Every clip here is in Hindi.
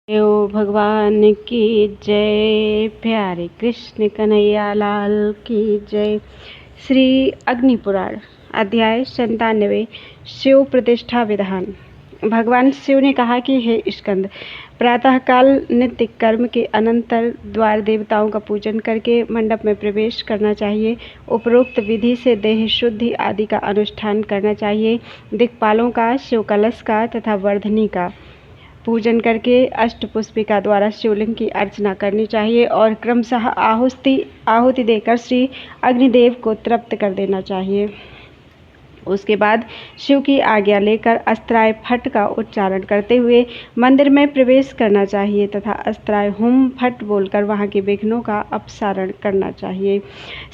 देव भगवान की जय। प्यारे कृष्ण कन्हैया लाल की जय। श्री अग्नि पुराण अध्याय 97 शिव प्रतिष्ठा विधान। भगवान शिव ने कहा कि हे स्कंद, प्रातःकाल नित्य कर्म के अनंतर द्वार देवताओं का पूजन करके मंडप में प्रवेश करना चाहिए। उपरोक्त विधि से देह शुद्धि आदि का अनुष्ठान करना चाहिए। दिक्पालों का, शिव कलश का तथा वर्धनी का पूजन करके अष्टपुष्पिका द्वारा शिवलिंग की अर्चना करनी चाहिए और क्रमशः आहुति देकर श्री अग्निदेव को तृप्त कर देना चाहिए। उसके बाद शिव की आज्ञा लेकर अस्त्राय फट का उच्चारण करते हुए मंदिर में प्रवेश करना चाहिए तथा अस्त्राय हुम फट बोलकर वहां के विघ्नों का अपसारण करना चाहिए।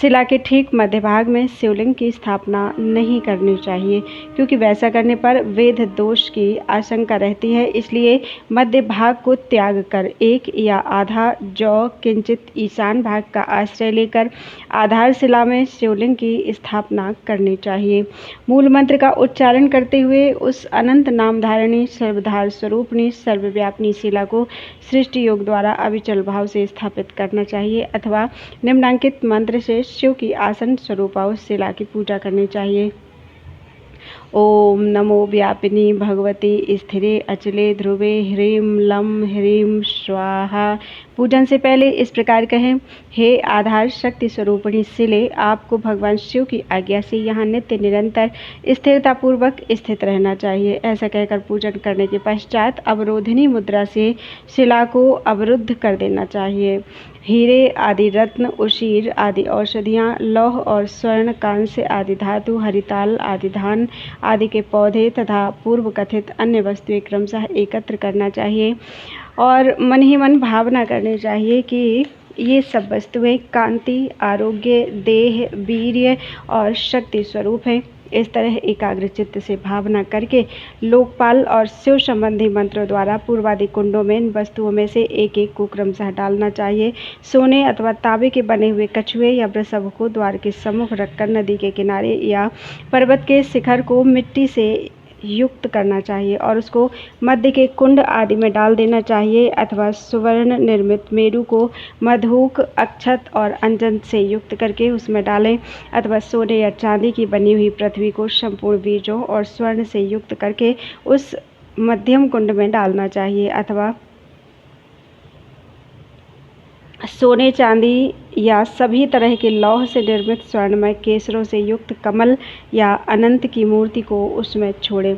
शिला के ठीक मध्य भाग में शिवलिंग की स्थापना नहीं करनी चाहिए, क्योंकि वैसा करने पर वेद दोष की आशंका रहती है। इसलिए मध्य भाग को त्याग कर एक या आधा जौ किंचित ईशान भाग का आश्रय लेकर आधार शिला में शिवलिंग की स्थापना करनी चाहिए। मूल मंत्र का उच्चारण करते हुए उस अनंत नामधारिणी सर्वधार स्वरूपणी सर्वव्यापिनी शिला को सृष्टि योग द्वारा अविचल भाव से स्थापित करना चाहिए अथवा निम्नांकित मंत्र से शिव की आसन स्वरूपा उस शिला की पूजा करनी चाहिए। ओम नमो व्यापिनी भगवती स्थिरे अचले ध्रुवे ह्रीं लम ह्रीं स्वाहा। पूजन से पहले इस प्रकार कहें, हे आधार शक्ति स्वरूपिणी शिले, आपको भगवान शिव की आज्ञा से यहाँ नित्य निरंतर स्थिरता पूर्वक स्थित रहना चाहिए। ऐसा कहकर पूजन करने के पश्चात अवरोधिनी मुद्रा से शिला को अवरुद्ध कर देना चाहिए। हीरे आदि रत्न, उशीर आदि औषधियाँ, लौह और स्वर्ण, कांस्य आदि धातु, हरिताल आदि धान आदि के पौधे तथा पूर्व कथित अन्य वस्तुएं क्रमशः एकत्र करना चाहिए और मन ही मन भावना करनी चाहिए कि ये सब वस्तुएं कांति, आरोग्य, देह, वीर्य और शक्ति स्वरूप हैं। इस तरह एकाग्र चित्त से भावना करके लोकपाल और शिव संबंधी मंत्रों द्वारा पूर्वादि कुंडों में इन वस्तुओं में से एक एक को क्रमशः डालना चाहिए। सोने अथवा तांबे के बने हुए कछुए या वृषभ को द्वार के सम्मुख रखकर नदी के किनारे या पर्वत के शिखर को मिट्टी से युक्त करना चाहिए और उसको मध्य के कुंड आदि में डाल देना चाहिए अथवा सुवर्ण निर्मित मेरू को मधुक, अक्षत और अंजन से युक्त करके उसमें डालें अथवा सोने या चांदी की बनी हुई पृथ्वी को संपूर्ण बीजों और स्वर्ण से युक्त करके उस मध्यम कुंड में डालना चाहिए अथवा सोने, चांदी या सभी तरह के लौह से निर्मित स्वर्णमय केसरों से युक्त कमल या अनंत की मूर्ति को उसमें छोड़ें।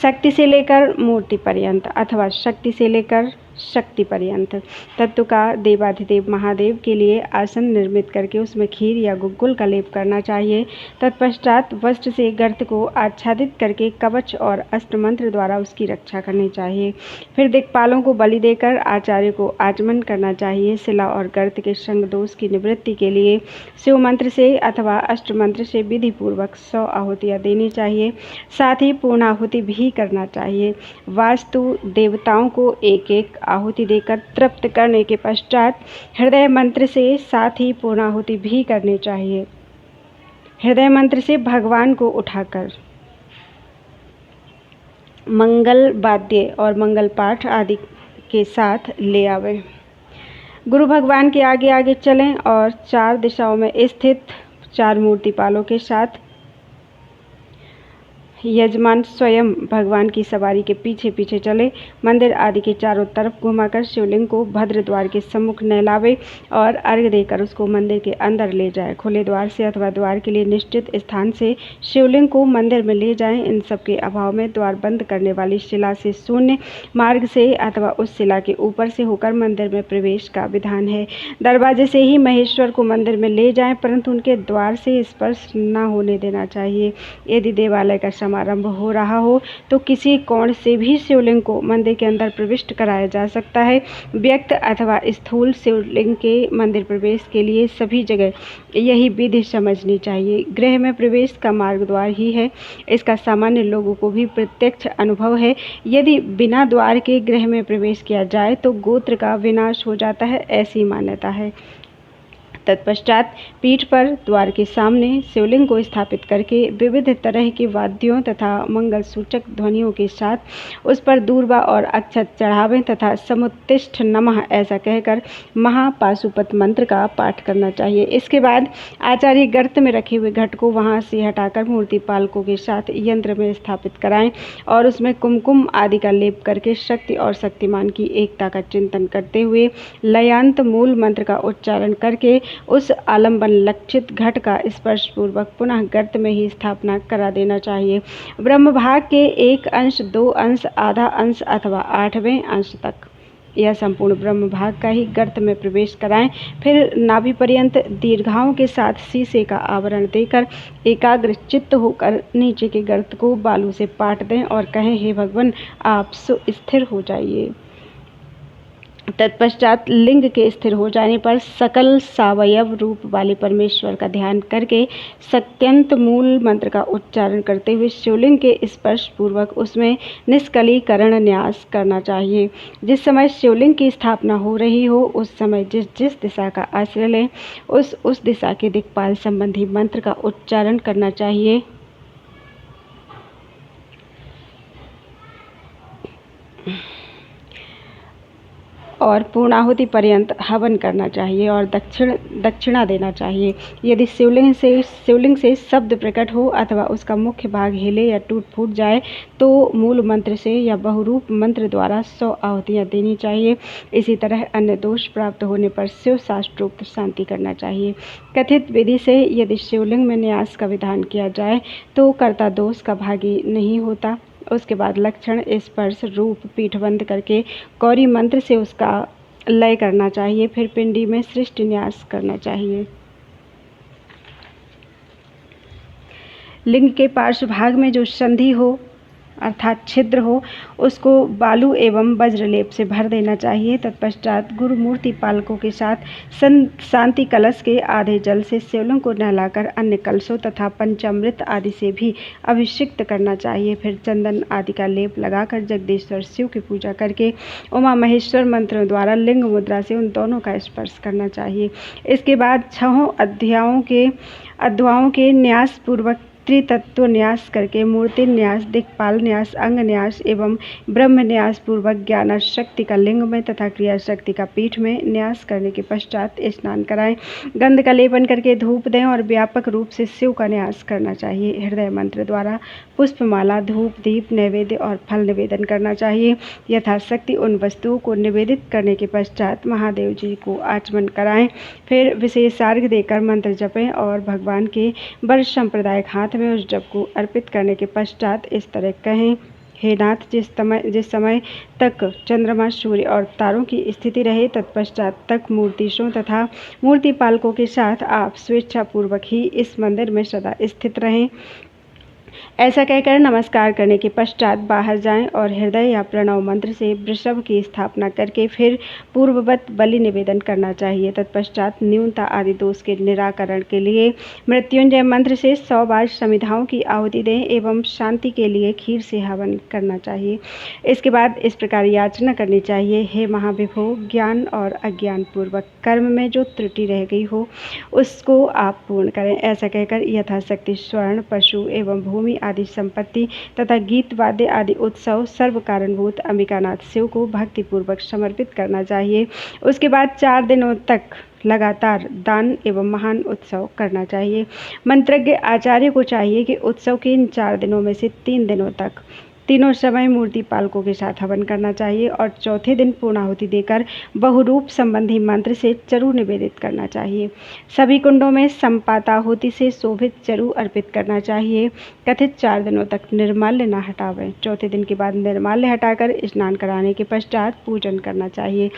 शक्ति से लेकर मूर्ति पर्यंत अथवा शक्ति से लेकर शक्ति पर्यंत तत्व का देवाधिदेव महादेव के लिए आसन निर्मित करके उसमें खीर या गुग्गुल का लेप करना चाहिए। तत्पश्चात वस्त्र से गर्त को आच्छादित करके कवच और अस्त्र मंत्र द्वारा उसकी रक्षा करनी चाहिए। फिर दिक्पालों को बलि देकर आचार्य को आचमन करना चाहिए। शिला और गर्त के संग दोष की निवृत्ति के लिए शिव मंत्र से अथवा अष्ट मंत्र से विधि पूर्वक 100 आहुतियाँ देनी चाहिए। साथ ही पूर्णाहुति भी करना चाहिए। वास्तु देवताओं को एक एक आहुति देकर तृप्त करने के पश्चात हृदय मंत्र से साथ ही पूर्णाहुति भी करनी चाहिए। हृदय मंत्र से भगवान को उठाकर मंगल वाद्य और मंगल पाठ आदि के साथ ले आवे। गुरु भगवान के आगे आगे चलें और 4 दिशाओं में स्थित 4 मूर्तिपालों के साथ यजमान स्वयं भगवान की सवारी के पीछे पीछे चले। मंदिर आदि के चारों तरफ घुमाकर शिवलिंग को भद्र द्वार के सम्मुख नहलावे और अर्घ्य देकर उसको मंदिर के अंदर ले जाए। खुले द्वार से अथवा द्वार के लिए निश्चित स्थान से शिवलिंग को मंदिर में ले जाएं। इन सब के अभाव में द्वार बंद करने वाली शिला से शून्य मार्ग से अथवा उस शिला के ऊपर से होकर मंदिर में प्रवेश का विधान है। दरवाजे से ही महेश्वर को मंदिर में ले जाएं, परंतु उनके द्वार से स्पर्श न होने देना चाहिए। यदि देवालय का समारंभ हो रहा हो तो किसी कोण से भी शिवलिंग को मंदिर के अंदर प्रविष्ट कराया जा सकता है। व्यक्त अथवा स्थूल शिवलिंग के मंदिर प्रवेश के लिए सभी जगह यही विधि समझनी चाहिए। गृह में प्रवेश का मार्ग द्वार ही है, इसका सामान्य लोगों को भी प्रत्यक्ष अनुभव है। यदि बिना द्वार के गृह में प्रवेश किया जाए तो गोत्र का विनाश हो जाता है, ऐसी मान्यता है। तत्पश्चात पीठ पर द्वार के सामने शिवलिंग को स्थापित करके विविध तरह के वाद्यों तथा मंगल सूचक ध्वनियों के साथ उस पर दूर्वा और अक्षत चढ़ावें तथा समुत्तिष्ठ नमः ऐसा कहकर महापाशुपत मंत्र का पाठ करना चाहिए। इसके बाद आचार्य गर्त में रखे हुए घट को वहां से हटाकर मूर्ति पालकों के साथ यंत्र में स्थापित कराएं और उसमें कुमकुम आदि का लेप करके शक्ति और शक्तिमान की एकता का चिंतन करते हुए लयांत मूल मंत्र का उच्चारण करके उस आलम्बन लक्षित घट का स्पर्श पूर्वक पुनः गर्त में ही स्थापना करा देना चाहिए। ब्रह्म भाग के 1 अंश, 2 अंश, आधा अंश अथवा 8वें अंश तक यह संपूर्ण ब्रह्म भाग का ही गर्त में प्रवेश कराएं। फिर नाभि पर्यंत दीर्घाओं के साथ शीशे का आवरण देकर एकाग्र चित्त होकर नीचे के गर्त को बालू से पाट दें और कहें, हे भगवान, आप सुस्थिर हो जाइए। तत्पश्चात लिंग के स्थिर हो जाने पर सकल सावयव रूप वाले परमेश्वर का ध्यान करके सत्यंत मूल मंत्र का उच्चारण करते हुए शिवलिंग के स्पर्श पूर्वक उसमें निष्कलीकरण न्यास करना चाहिए। जिस समय शिवलिंग की स्थापना हो रही हो उस समय जिस दिशा का आश्रय लें उस दिशा के दिक्पाल संबंधी मंत्र का उच्चारण करना चाहिए। और पूर्णाहुति पर्यंत हवन करना चाहिए और दक्षिणा देना चाहिए। यदि शिवलिंग से शब्द प्रकट हो अथवा उसका मुख्य भाग हिले या टूट फूट जाए तो मूल मंत्र से या बहुरूप मंत्र द्वारा 100 आहुतियाँ देनी चाहिए। इसी तरह अन्य दोष प्राप्त होने पर शिव शास्त्रोक्त शांति करना चाहिए। कथित विधि से यदि शिवलिंग में न्यास का विधान किया जाए तो कर्ता दोष का भागी नहीं होता। उसके बाद लक्षण स्पर्श रूप पीठ बंद करके गौरी मंत्र से उसका लय करना चाहिए। फिर पिंडी में सृष्टि न्यास करना चाहिए। लिंग के पार्श्व भाग में जो संधि हो अर्थात छिद्र हो उसको बालू एवं वज्रलेप से भर देना चाहिए। तत्पश्चात गुरु मूर्ति पालकों के साथ शांति कलश के आधे जल से शिवलिंग को नहलाकर अन्य कलशों तथा पंचामृत आदि से भी अभिषिक्त करना चाहिए। फिर चंदन आदि का लेप लगाकर जगदीश्वर शिव की पूजा करके उमा महेश्वर मंत्रों द्वारा लिंग मुद्रा से उन दोनों का स्पर्श करना चाहिए। इसके बाद 6 अध्यायों के न्यास पूर्वक त्रितत्व न्यास करके मूर्ति न्यास, दिक्पाल न्यास, अंग न्यास एवं ब्रह्म न्यास पूर्वक ज्ञान शक्ति का लिंग में तथा क्रिया शक्ति का पीठ में न्यास करने के पश्चात स्नान कराएं। गंध का लेपन करके धूप दें और व्यापक रूप से शिव का न्यास करना चाहिए। हृदय मंत्र द्वारा पुष्पमाला, धूप, दीप, नैवेद्य और फल निवेदन करना चाहिए। यथाशक्ति उन वस्तुओं को निवेदित करने के पश्चात महादेव जी को आचमन कराएं। फिर विशेष अर्घ्य देकर मंत्र जपें और भगवान के वर्ष संप्रदायिक हाथ में उस जप को अर्पित करने के पश्चात इस तरह कहें, हे नाथ, जिस समय तक चंद्रमा, सूर्य और तारों की स्थिति रहे तत्पश्चात तक मूर्तिशों तथा मूर्ति पालकों के साथ आप स्वेच्छापूर्वक ही इस मंदिर में सदा स्थित रहें। ऐसा कहकर नमस्कार करने के पश्चात बाहर जाएं और हृदय या प्रणव मंत्र से वृषभ की स्थापना करके फिर पूर्ववत बलि निवेदन करना चाहिए। तत्पश्चात न्यूनता आदि दोष के निराकरण के लिए मृत्युंजय मंत्र से 100 बार समिधाओं की आहुति दें एवं शांति के लिए खीर से हवन करना चाहिए। इसके बाद इस प्रकार याचना करनी चाहिए, हे महाविभो, ज्ञान और अज्ञान पूर्वक कर्म में जो त्रुटि रह गई हो उसको आप पूर्ण करें। ऐसा कहकर यथाशक्ति स्वर्ण, पशु एवं भूमि आदि संपत्ति तथा गीत वाद्य आदि उत्सव सर्व कारणभूत अंबिकानाथ शिव को भक्तिपूर्वक समर्पित करना चाहिए। उसके बाद 4 दिनों तक लगातार दान एवं महान उत्सव करना चाहिए। मंत्रज्ञ आचार्य को चाहिए कि उत्सव के इन 4 दिनों में से 3 दिनों तक तीनों समय मूर्ति पालकों के साथ हवन करना चाहिए और चौथे दिन पूर्णाहुति देकर बहुरूप संबंधी मंत्र से चरु निवेदित करना चाहिए। सभी कुंडों में संपाताहुति से शोभित चरु अर्पित करना चाहिए। कथित 4 दिनों तक निर्माल्य न हटावें। चौथे दिन के बाद निर्माल्य हटाकर स्नान कराने के पश्चात पूजन करना चाहिए।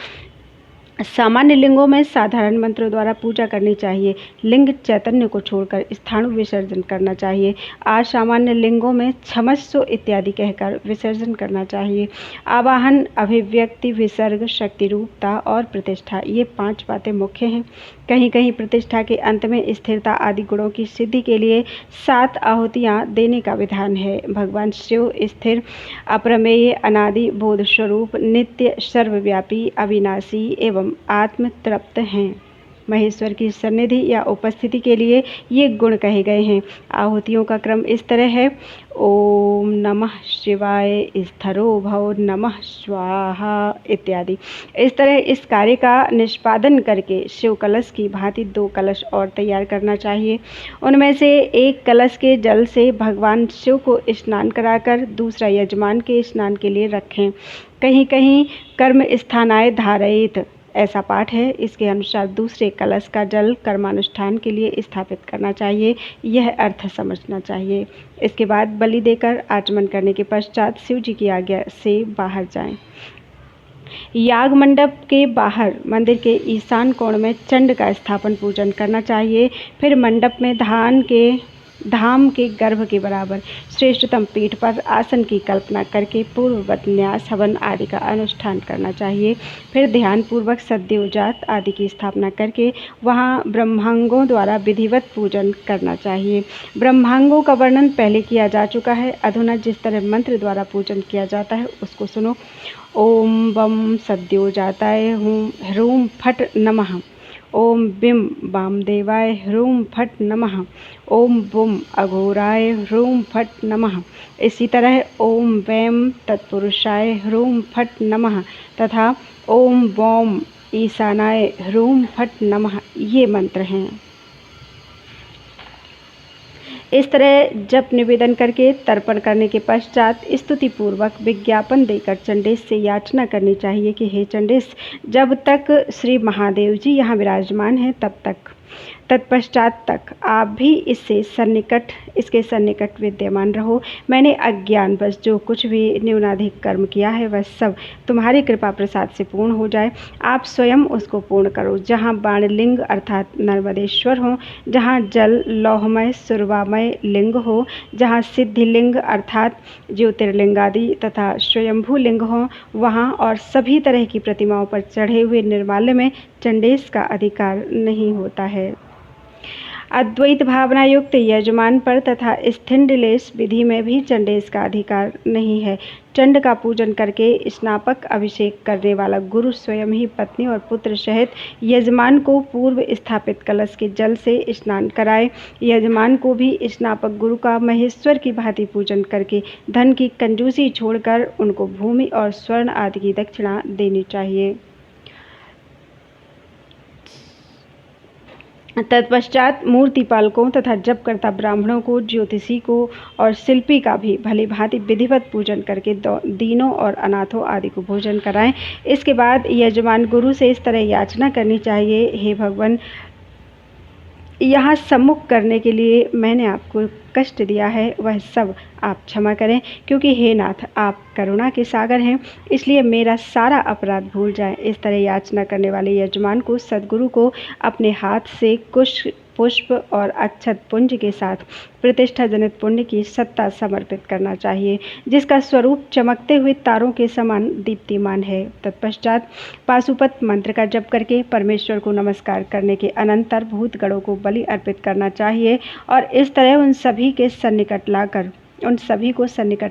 सामान्य लिंगों में साधारण मंत्रों द्वारा पूजा करनी चाहिए। लिंग चैतन्य को छोड़कर स्थाणु विसर्जन करना चाहिए। असामान्य लिंगों में क्षमस्व इत्यादि कहकर विसर्जन करना चाहिए। आवाहन, अभिव्यक्ति, विसर्ग, शक्ति रूपता और प्रतिष्ठा, ये 5 बातें मुख्य हैं। कहीं कहीं प्रतिष्ठा के अंत में स्थिरता आदि गुणों की सिद्धि के लिए 7 आहुतियाँ देने का विधान है। भगवान शिव स्थिर, अप्रमेय, अनादि, बोध स्वरूप, नित्य, सर्वव्यापी, अविनाशी एवं आत्म तृप्त हैं। महेश्वर की सन्निधि या उपस्थिति के लिए ये गुण कहे गए हैं। आहुतियों का क्रम इस तरह है: ओम नमः शिवाय, स्थरो भव, नमः स्वाहा इत्यादि। इस तरह इस कार्य का निष्पादन करके शिव कलश की भांति 2 कलश और तैयार करना चाहिए। उनमें से एक कलश के जल से भगवान शिव को स्नान कराकर दूसरा यजमान के स्नान के लिए रखें। कहीं कहीं कर्म स्थानाय धारयेत ऐसा पाठ है। इसके अनुसार दूसरे कलश का जल कर्मानुष्ठान के लिए स्थापित करना चाहिए। यह अर्थ समझना चाहिए। इसके बाद बलि देकर आचमन करने के पश्चात शिव जी की आज्ञा से बाहर जाएं। याग मंडप के बाहर मंदिर के ईशान कोण में चंड का स्थापन पूजन करना चाहिए। फिर मंडप में धाम के गर्भ के बराबर श्रेष्ठतम पीठ पर आसन की कल्पना करके पूर्ववत न्यास हवन आदि का अनुष्ठान करना चाहिए। फिर ध्यान पूर्वक सद्योजात आदि की स्थापना करके वहां ब्रह्मांगों द्वारा विधिवत पूजन करना चाहिए। ब्रह्मांगों का वर्णन पहले किया जा चुका है। अधुना जिस तरह मंत्र द्वारा पूजन किया जाता है उसको सुनो। ओम बम सद्योजाताय ह्रूम फट नमः। ओम बिम वामदेवाय ह्रूम फट नमः। ओम बुम अघोराय ह्रूम फट नमः। इसी तरह ओम वैम तत्पुरुषाय ह्रूम फट नमः तथा ओम वौम ईशानाय ह्रूम फट नमः ये मंत्र हैं। इस तरह जप निवेदन करके तर्पण करने के पश्चात स्तुति पूर्वक विज्ञापन देकर चंडेश से याचना करनी चाहिए कि हे चंडेश, जब तक श्री महादेव जी यहाँ विराजमान हैं तत्पश्चात तक आप भी इसके सन्निकट विद्यमान रहो। मैंने अज्ञानवश जो कुछ भी न्यूनाधिक कर्म किया है वह सब तुम्हारी कृपा प्रसाद से पूर्ण हो जाए। आप स्वयं उसको पूर्ण करो। जहाँ बाणलिंग अर्थात नर्मदेश्वर हो, जहाँ जल लौहमय सुरवामय लिंग हो, जहाँ सिद्धिलिंग अर्थात ज्योतिर्लिंग आदि तथा स्वयंभू लिंग हो, वहाँ और सभी तरह की प्रतिमाओं पर चढ़े हुए निर्माल्य में चंडेश का अधिकार नहीं होता है। अद्वैत भावना युक्त यजमान पर तथा स्थिंडलेश विधि में भी चंडेश का अधिकार नहीं है। चंड का पूजन करके स्नापक अभिषेक करने वाला गुरु स्वयं ही पत्नी और पुत्र सहित यजमान को पूर्व स्थापित कलश के जल से स्नान कराए। यजमान को भी स्नापक गुरु का महेश्वर की भांति पूजन करके धन की कंजूसी छोड़कर उनको भूमि और स्वर्ण आदि की दक्षिणा देनी चाहिए। तत्पश्चात मूर्तिपालकों तथा जपकर्ता ब्राह्मणों को, ज्योतिषी को और शिल्पी का भी भली भांति विधिवत पूजन करके दीनों और अनाथों आदि को भोजन कराएं। इसके बाद यजमान गुरु से इस तरह याचना करनी चाहिए, हे भगवान, यहाँ सम्मुख करने के लिए मैंने आपको कष्ट दिया है वह सब आप क्षमा करें, क्योंकि हे नाथ आप करुणा के सागर हैं, इसलिए मेरा सारा अपराध भूल जाएं। इस तरह याचना करने वाले यजमान को सद्गुरु को अपने हाथ से कुश पुष्प और अक्षत पुंज के साथ प्रतिष्ठा जनित पुण्य की सत्ता समर्पित करना चाहिए, जिसका स्वरूप चमकते हुए तारों के समान दीप्तिमान है। तत्पश्चात पाशुपत मंत्र का जप करके परमेश्वर को नमस्कार करने के अनंतर भूतगणों को बलि अर्पित करना चाहिए और इस तरह उन सभी को सन्निकट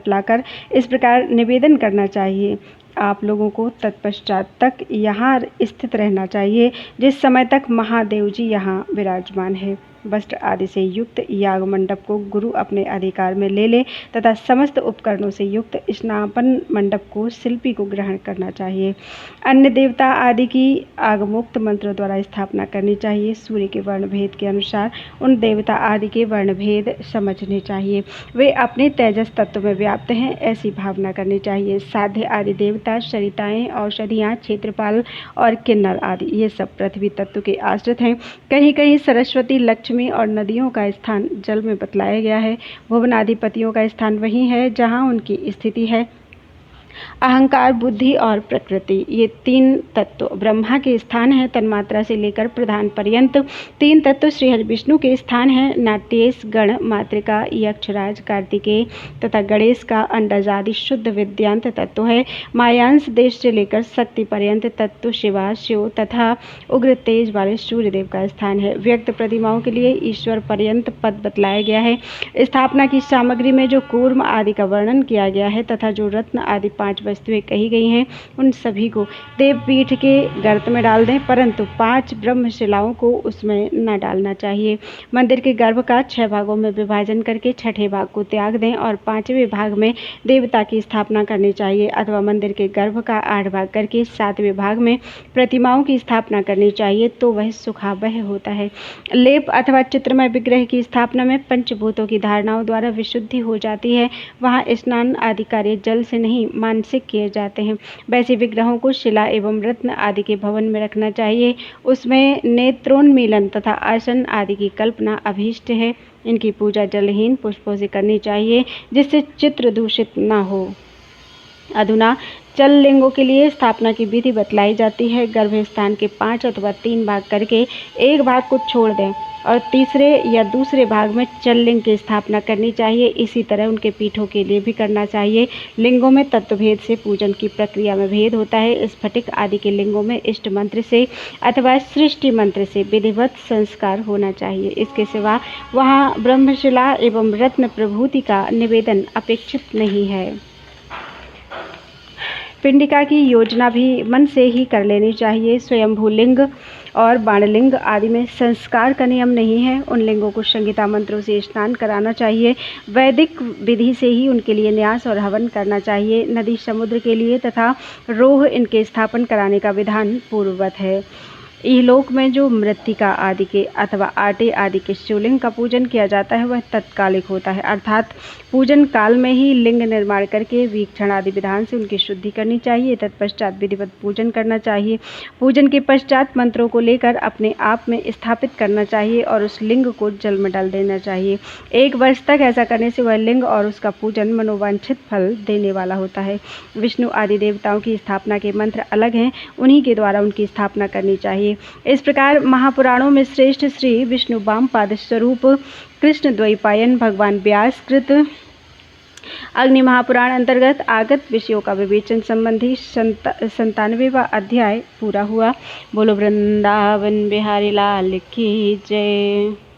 लाकर इस प्रकार निवेदन करना चाहिए। आप लोगों को तत्पश्चात तक यहाँ स्थित रहना चाहिए जिस समय तक महादेव जी यहाँ विराजमान है। वस्त्र आदि से युक्त याग मंडप को गुरु अपने अधिकार में ले ले तथा समस्त उपकरणों से युक्त स्नापन मंडप को शिल्पी को ग्रहण करना चाहिए। अन्य देवता आदि की आगमोक्त मंत्रों द्वारा स्थापना करनी चाहिए। सूर्य के वर्ण भेद के अनुसार उन देवता आदि के वर्ण भेद समझने चाहिए। वे अपने तेजस तत्व में व्याप्त हैं ऐसी भावना करनी चाहिए। साध्य आदि देवता, सरिताएं, औषधियाँ, क्षेत्रपाल और किन्नर आदि ये सब पृथ्वी तत्व के आश्रित हैं। कहीं कहीं सरस्वती, लक्ष्मी और नदियों का स्थान जल में बतलाया गया है। भुवनाधिपतियों का स्थान वही है जहाँ उनकी स्थिति है। अहंकार, बुद्धि और प्रकृति ये 3 तत्व ब्रह्मा के स्थान हैं। तन्मात्रा से लेकर प्रधान पर्यंत 3 तत्व श्री हरि विष्णु के स्थान हैं। नाट्येश, गण, मातृका, यक्षराज, कार्तिकेय तथा गणेश का अंडजादि शुद्ध विद्यांत तत्व है। मायांश देश से लेकर शक्ति पर्यंत तत्व शिवा, शिव तथा उग्र तेज वाले सूर्यदेव का स्थान है। व्यक्त प्रतिमाओं के लिए ईश्वर पर्यंत पद बतलाया गया है। स्थापना की सामग्री में जो कूर्म आदि का वर्णन किया गया है तथा जो रत्न आदि 5 वस्तुएं कही गई हैं उन सभी को देवपीठ के गर्त में डाल दें, परंतु 5 ब्रह्मशिलाओं को उसमें न डालना चाहिए। मंदिर के गर्भ का 6 भागों में विभाजन करके छठे भाग को त्याग दें और 5वें भाग में देवता की स्थापना करनी चाहिए, अथवा मंदिर के गर्भ का 8 भाग करके 7वें भाग में प्रतिमाओं की स्थापना करनी चाहिए, तो वह सुखावह होता है। लेप अथवा चित्रमय विग्रह की स्थापना में पंचभूतों की धारणाओं द्वारा विशुद्धि हो जाती है। वहाँ स्नान आदि कार्य जल से नहीं मानसिक किए जाते हैं। वैसे विग्रहों को शिला एवं रत्न आदि के भवन में रखना चाहिए। उसमें नेत्रोन्मीलन तथा आसन आदि की कल्पना अभीष्ट है। इनकी पूजा जलहीन पुष्पों से करनी चाहिए, जिससे चित्र दूषित न हो। अधुना चल लिंगों के लिए स्थापना की विधि बतलाई जाती है। गर्भ स्थान के 5 अथवा 3 भाग करके एक भाग को छोड़ दें और तीसरे या दूसरे भाग में चल लिंग की स्थापना करनी चाहिए। इसी तरह उनके पीठों के लिए भी करना चाहिए। लिंगों में तत्वभेद से पूजन की प्रक्रिया में भेद होता है। स्फटिक आदि के लिंगों में इष्ट मंत्र से अथवा सृष्टि मंत्र से विधिवत संस्कार होना चाहिए। इसके सिवा वहाँ ब्रह्मशिला एवं रत्न प्रभूति का निवेदन अपेक्षित नहीं है। पिंडिका की योजना भी मन से ही कर लेनी चाहिए। स्वयंभू लिंग और बाणलिंग आदि में संस्कार का नियम नहीं है। उन लिंगों को संगीता मंत्रों से स्नान कराना चाहिए। वैदिक विधि से ही उनके लिए न्यास और हवन करना चाहिए। नदी समुद्र के लिए तथा रोह इनके स्थापन कराने का विधान पूर्ववत है। इहलोक में जो मृत्तिका आदि के अथवा आटे आदि के शिवलिंग का पूजन किया जाता है वह तत्कालिक होता है, अर्थात पूजन काल में ही लिंग निर्माण करके वीक्षण आदि विधान से उनकी शुद्धि करनी चाहिए। तत्पश्चात विधिवत पूजन करना चाहिए। पूजन के पश्चात मंत्रों को लेकर अपने आप में स्थापित करना चाहिए और उस लिंग को जल में डाल देना चाहिए। 1 वर्ष तक ऐसा करने से वह लिंग और उसका पूजन मनोवांछित फल देने वाला होता है। विष्णु आदि देवताओं की स्थापना के मंत्र अलग हैं, उन्हीं के द्वारा उनकी स्थापना करनी चाहिए। इस प्रकार महापुराणों में श्रेष्ठ श्री विष्णु वामपाद स्वरूप कृष्ण द्वैपायन भगवान व्यास कृत अग्नि महापुराण अंतर्गत आगत विषयों का विवेचन संबंधी 97वां अध्याय पूरा हुआ। बोलो वृंदावन बिहारी लाल की जय।